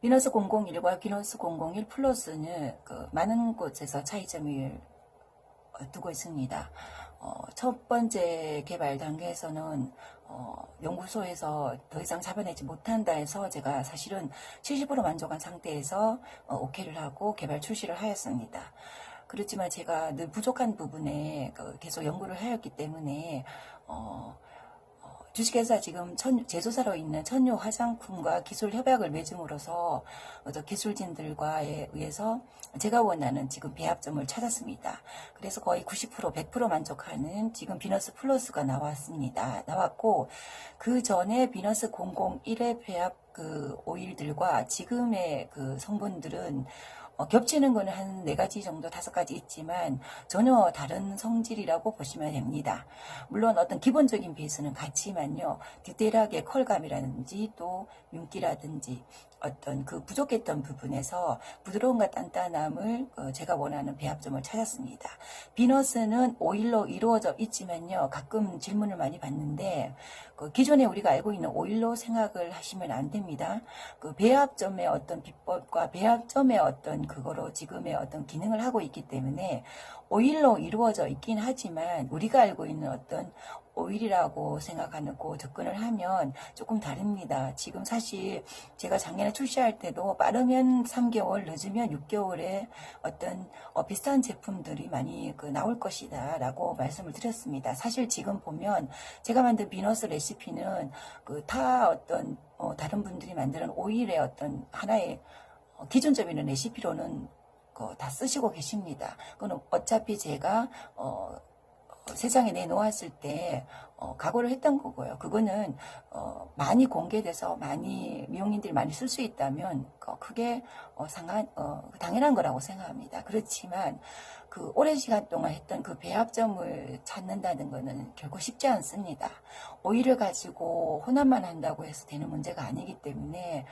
비너스 001과 비너스 001 플러스는 많은 곳에서 차이점을 두고 있습니다. 첫 번째 개발 단계에서는 연구소에서 더 이상 잡아내지 못한다 해서 제가 사실은 70% 만족한 상태에서 오케이를 하고 개발 출시를 하였습니다. 그렇지만 제가 늘 부족한 부분에 계속 연구를 하였기 때문에 주식회사 지금 제조사로 있는 천요 화장품과 기술 협약을 맺음으로써 기술진들과 의해서 제가 원하는 지금 배합점을 찾았습니다. 그래서 거의 90% 100% 만족하는 지금 비너스 플러스가 나왔고, 그 전에 비너스 001의 배합 오일들과 지금의 성분들은 겹치는 거는 한 4가지 정도 5가지 있지만 전혀 다른 성질이라고 보시면 됩니다. 물론 어떤 기본적인 베이스는 같지만요, 디테일하게 컬감이라든지 또 윤기라든지 어떤 부족했던 부분에서 부드러움과 단단함을 제가 원하는 배합점을 찾았습니다. 비너스는 오일로 이루어져 있지만요, 가끔 질문을 많이 받는데 기존에 우리가 알고 있는 오일로 생각을 하시면 안 됩니다. 배합점의 어떤 비법과 배합점의 어떤 그거로 지금의 어떤 기능을 하고 있기 때문에 오일로 이루어져 있긴 하지만 우리가 알고 있는 어떤 오일이라고 생각하는 접근을 하면 조금 다릅니다. 지금 사실 제가 작년에 출시할 때도 빠르면 3개월, 늦으면 6개월에 어떤 비슷한 제품들이 많이 나올 것이다 라고 말씀을 드렸습니다. 사실 지금 보면 제가 만든 비너스 레시피는 다른 분들이 만드는 오일의 어떤 하나의 기준점이는 레시피로는 다 쓰시고 계십니다. 그거는 어차피 제가 세상에 내놓았을 때 각오를 했던 거고요. 그거는 많이 공개돼서 많이 미용인들이 많이 쓸 수 있다면 그게 당연한 거라고 생각합니다. 그렇지만 오랜 시간 동안 했던 배합점을 찾는다는 거는 결코 쉽지 않습니다. 오일을 가지고 혼합만 한다고 해서 되는 문제가 아니기 때문에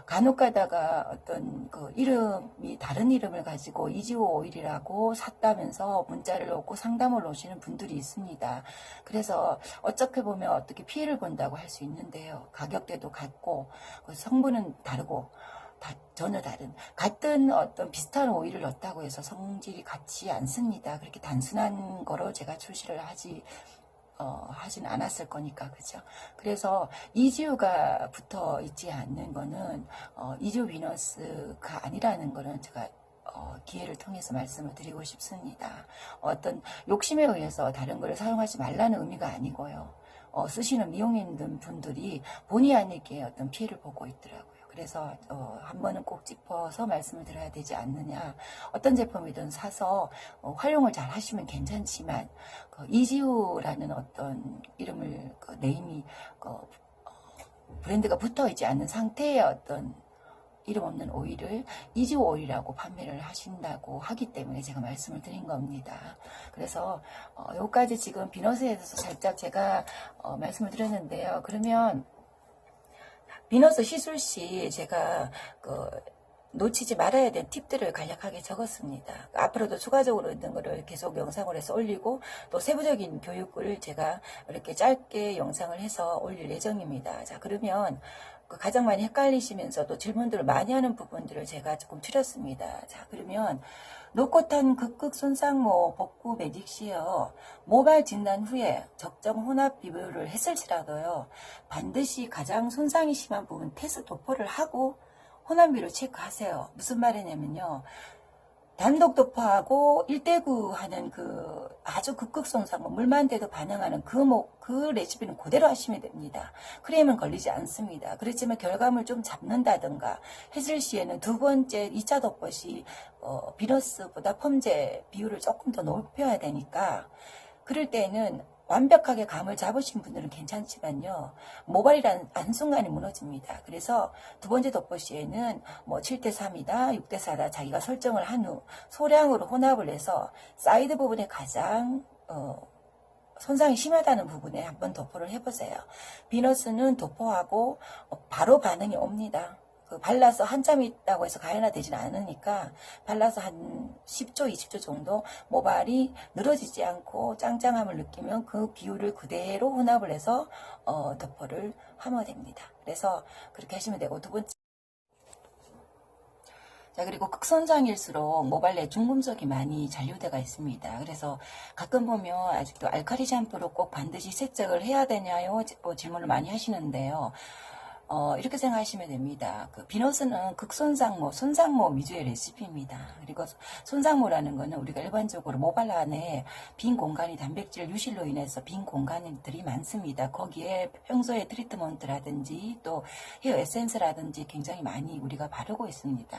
간혹 가다가 어떤 이름이 다른 이름을 가지고 이지오 오일이라고 샀다면서 문자를 놓고 상담을 오시는 분들이 있습니다. 그래서 어떻게 보면 어떻게 피해를 본다고 할 수 있는데요. 가격대도 같고 성분은 다르고 전혀 다른 같은 어떤 비슷한 오일을 넣었다고 해서 성질이 같지 않습니다. 그렇게 단순한 거로 제가 출시를 하진 않았을 거니까, 그죠? 그래서 이지우가 붙어 있지 않는 거는 이지우 비너스가 아니라는 거는 제가 기회를 통해서 말씀을 드리고 싶습니다. 어떤 욕심에 의해서 다른 걸 사용하지 말라는 의미가 아니고요. 쓰시는 미용인 분들이 본의 아니게 어떤 피해를 보고 있더라고요. 그래서 한 번은 꼭 짚어서 말씀을 드려야 되지 않느냐. 어떤 제품이든 사서 활용을 잘 하시면 괜찮지만 이지우라는 어떤 이름을 네임이 브랜드가 붙어 있지 않는 상태의 어떤 이름 없는 오일을 이지우 오일이라고 판매를 하신다고 하기 때문에 제가 말씀을 드린 겁니다. 그래서 여기까지 지금 비너스에 대해서 살짝 제가 말씀을 드렸는데요. 그러면 비너스 시술 시 제가 놓치지 말아야 될 팁들을 간략하게 적었습니다. 앞으로도 추가적으로 있는 거를 계속 영상을 해서 올리고 또 세부적인 교육을 제가 이렇게 짧게 영상을 해서 올릴 예정입니다. 자, 그러면 가장 많이 헷갈리시면서도 질문들을 많이 하는 부분들을 제가 조금 추렸습니다. 자, 그러면 노코탄 극극 손상모 복구 매직시어 모발 진단 후에 적정 혼합 비교를 했을지라도요, 반드시 가장 손상이 심한 부분 테스트 도포를 하고 혼합비를 체크하세요. 무슨 말이냐면요, 단독 도포하고 1대9 하는 아주 극극손상, 물만 돼도 반응하는 그 레시피는 그대로 하시면 됩니다. 크림은 걸리지 않습니다. 그렇지만 결과물 좀 잡는다든가 했을 시에는 두 번째 2차 도포시 비너스보다 펌제 비율을 조금 더 높여야 되니까, 그럴 때는 완벽하게 감을 잡으신 분들은 괜찮지만요, 모발이란 한순간에 무너집니다. 그래서 두 번째 덮보 시에는 7대3이다, 6대4다 자기가 설정을 한 후 소량으로 혼합을 해서 사이드 부분에 가장 손상이 심하다는 부분에 한번 도포를 해보세요. 비너스는 도포하고 바로 반응이 옵니다. 발라서 한참 있다고 해서 가연화되지는 않으니까 발라서 한 10초, 20초 정도 모발이 늘어지지 않고 짱짱함을 느끼면 그 비율을 그대로 혼합을 해서 도포를 하면 됩니다. 그래서 그렇게 하시면 되고, 두 번째, 자, 그리고 극손상일수록 모발 내 중금속이 많이 잔류되어 있습니다. 그래서 가끔 보면 아직도 알칼리 샴푸로 꼭 반드시 세척을 해야 되냐요? 질문을 많이 하시는데요. 이렇게 생각하시면 됩니다. 그 비너스는 극손상모, 손상모 위주의 레시피입니다. 그리고 손상모라는 것은 우리가 일반적으로 모발 안에 빈 공간이 단백질 유실로 인해서 빈 공간들이 많습니다. 거기에 평소에 트리트먼트라든지 또 헤어 에센스라든지 굉장히 많이 우리가 바르고 있습니다.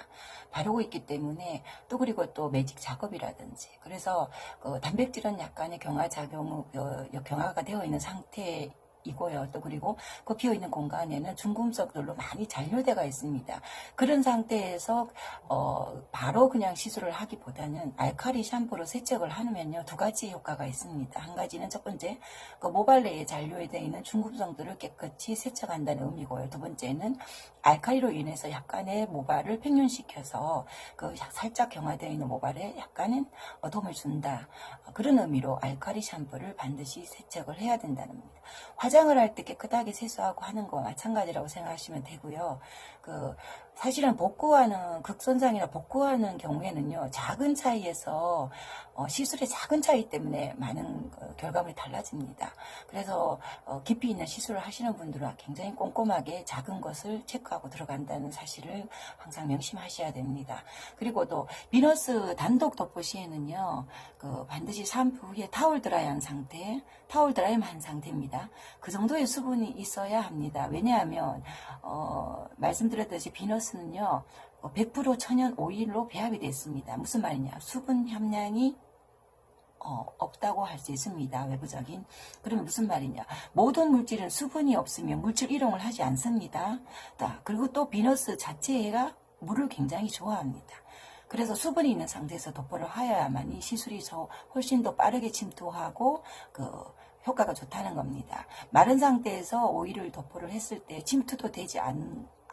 바르고 있기 때문에 또 그리고 또 매직 작업이라든지 그래서 그 단백질은 약간의 경화가 되어 있는 상태 이고요. 또 그리고 그 비어있는 공간에는 중금속들로 많이 잔류되어 있습니다. 그런 상태에서 바로 그냥 시술을 하기보다는 알칼리 샴푸로 세척을 하면요 2가지 효과가 있습니다. 한 가지는 첫 번째 그 모발 내에 잔류되어 있는 중금속들을 깨끗이 세척한다는 의미고요. 두 번째는 알칼리로 인해서 약간의 모발을 평균시켜서 그 살짝 경화되어 있는 모발에 약간은 도움을 준다. 그런 의미로 알칼리 샴푸를 반드시 세척을 해야 된다는 겁니다. 화장을 할 때 깨끗하게 세수하고 하는 거와 마찬가지라고 생각하시면 되고요. 사실은 복구하는 극손상이나 복구하는 경우에는요 작은 차이에서 시술의 작은 차이 때문에 많은 결과물이 달라집니다. 그래서 깊이 있는 시술을 하시는 분들은 굉장히 꼼꼼하게 작은 것을 체크하고 들어간다는 사실을 항상 명심하셔야 됩니다. 그리고 또 비너스 단독 도포 시에는요 반드시 샴푸 후에 타올 드라이한 상태, 타올 드라이한 상태입니다. 그 정도의 수분이 있어야 합니다. 왜냐하면 말씀드렸듯이 비너스는요 100% 천연 오일로 배합이 됐습니다. 무슨 말이냐, 수분 함량이 없다고 할 수 있습니다. 외부적인. 그러면 무슨 말이냐, 모든 물질은 수분이 없으면 물질 이용을 하지 않습니다. 그리고 또 비너스 자체가 물을 굉장히 좋아합니다. 그래서 수분이 있는 상태에서 도포를 하여야만이 시술이 훨씬 더 빠르게 침투하고 효과가 좋다는 겁니다. 마른 상태에서 오일을 도포를 했을 때 침투도 되지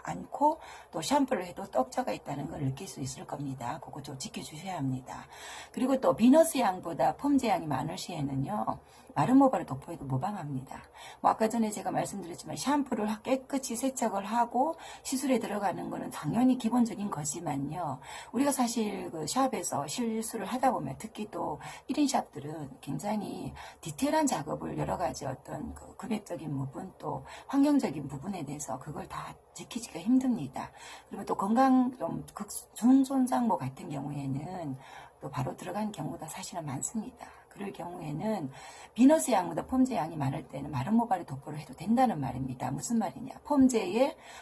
않고 또 샴푸를 해도 떡자가 있다는 걸 느낄 수 있을 겁니다. 그거 좀 지켜주셔야 합니다. 그리고 또 비너스 양보다 펌제 양이 많을 시에는요 마른 모발을 도포해도 무방합니다. 아까 전에 제가 말씀드렸지만 샴푸를 깨끗이 세척을 하고 시술에 들어가는 거는 당연히 기본적인 거지만요 우리가 사실 그 샵에서 시술을 하다 보면 특히 또 1인 샵들은 굉장히 디테일한 작업을 여러 가지 어떤 금액적인 부분 또 환경적인 부분에 대해서 그걸 다 지키기가 힘듭니다. 그리고 또 건강 좀 중손상모 같은 경우에는 또 바로 들어간 경우가 사실은 많습니다. 그럴 경우에는 비너스 양보다 펌제 양이 많을 때는 마른 모발에 도포를 해도 된다는 말입니다. 무슨 말이냐,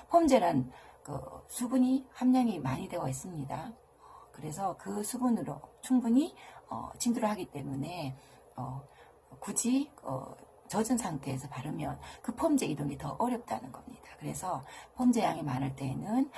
펌제란 수분이 함량이 많이 되어 있습니다. 그래서 그 수분으로 충분히 침투를 하기 때문에 굳이 젖은 상태에서 바르면 그 펌제 이동이 더 어렵다는 겁니다. 그래서 펌제 양이 많을 때에는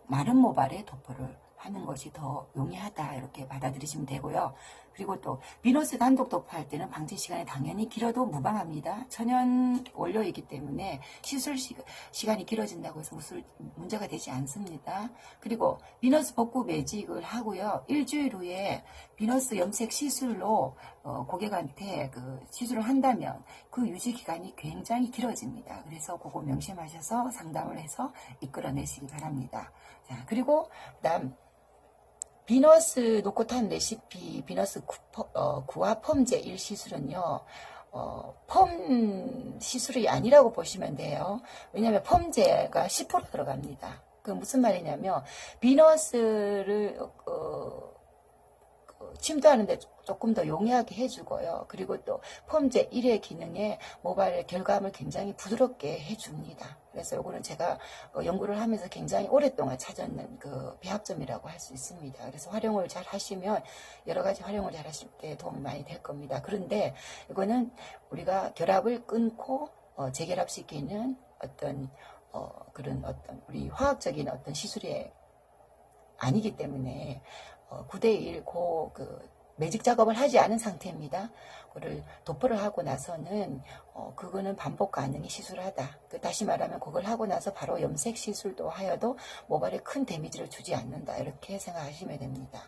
마른 모발에 도포를 하는 것이 더 용이하다 이렇게 받아들이시면 되고요. 그리고 또 비너스 단독 도포할 때는 방치 시간이 당연히 길어도 무방합니다. 천연 원료이기 때문에 시술 시간이 길어진다고 해서 무슨 문제가 되지 않습니다. 그리고 비너스 복구 매직을 하고요. 일주일 후에 비너스 염색 시술로 고객한테 시술을 한다면 그 유지 기간이 굉장히 길어집니다. 그래서 그거 명심하셔서 상담을 해서 이끌어내시기 바랍니다. 자, 그리고 그다음 비너스 노코탄 레시피 비너스 구화 펌제 1시술은요 펌 시술이 아니라고 보시면 돼요. 왜냐하면 펌제가 10% 들어갑니다. 그 무슨 말이냐면 비너스를 침투하는데 조금 더 용이하게 해주고요. 그리고 또 펌제 1의 기능에 모발의 결감을 굉장히 부드럽게 해줍니다. 그래서 이거는 제가 연구를 하면서 굉장히 오랫동안 찾았는 배합점이라고 할 수 있습니다. 그래서 활용을 잘 하시면 여러 가지 활용을 잘 하실 때 도움이 많이 될 겁니다. 그런데 이거는 우리가 결합을 끊고 재결합시키는 그런 우리 화학적인 어떤 시술이 아니기 때문에 9대1 매직 작업을 하지 않은 상태입니다. 그거를 도포를 하고 나서는 그거는 반복 가능이 시술하다. 다시 말하면 그걸 하고 나서 바로 염색 시술도 하여도 모발에 큰 데미지를 주지 않는다. 이렇게 생각하시면 됩니다.